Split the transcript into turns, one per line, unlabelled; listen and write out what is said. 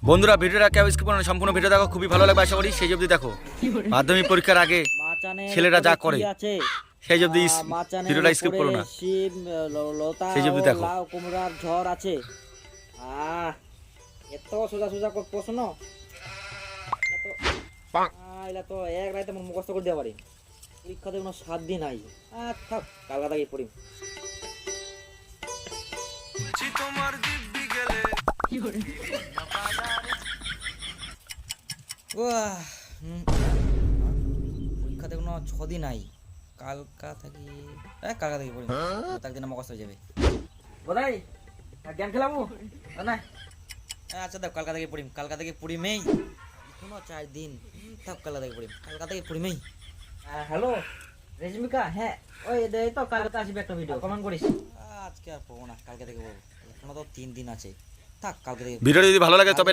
বন্ধুরা ভিডিওটা কেউ স্কিপ করো না, সম্পূর্ণ ভিডিও দেখো, খুবই ভালো লাগবে আশা করি। সেই অবধি দেখো। মাধ্যমিক পরীক্ষার আগে ছেলেরা যা করে সেই অবধি ভিডিওটা স্কিপ করো না,
শিব লতা
সেই অবধি দেখো।
লাউ কুমড়ার ঝড় আছে। এত সোজা সোজা প্রশ্ন, এলা তো এক রাতে মুখস্থ করে দেওয়া পারি। পরীক্ষাতে কোনো 7 দিন নাই। থাক, কালকা থেকে পড়ি। পরীক্ষাতে কোনো 6 দিন নাই। কালকা থেকে পড়ি, তার দিন মুখস্থ হয়ে যাবে। বোধাই গেম খেলাবো না? আচ্ছা দেখ, কালকা থেকে পড়ি মেই। কোনো 4 দিন থাক, কালকা থেকে পড়ি মেই। হ্যালো রেজমিকা, হ্যাঁ ওই এই তো কালকে আসবে একটা ভিডিও, কমেন্ট করিস। আজকে আর পড়বো না, কালকে থেকে পড়বো। এখনো তো 3 দিন আছে। থাক, কালকে থেকে।
ভিডিও যদি ভালো লাগে তবে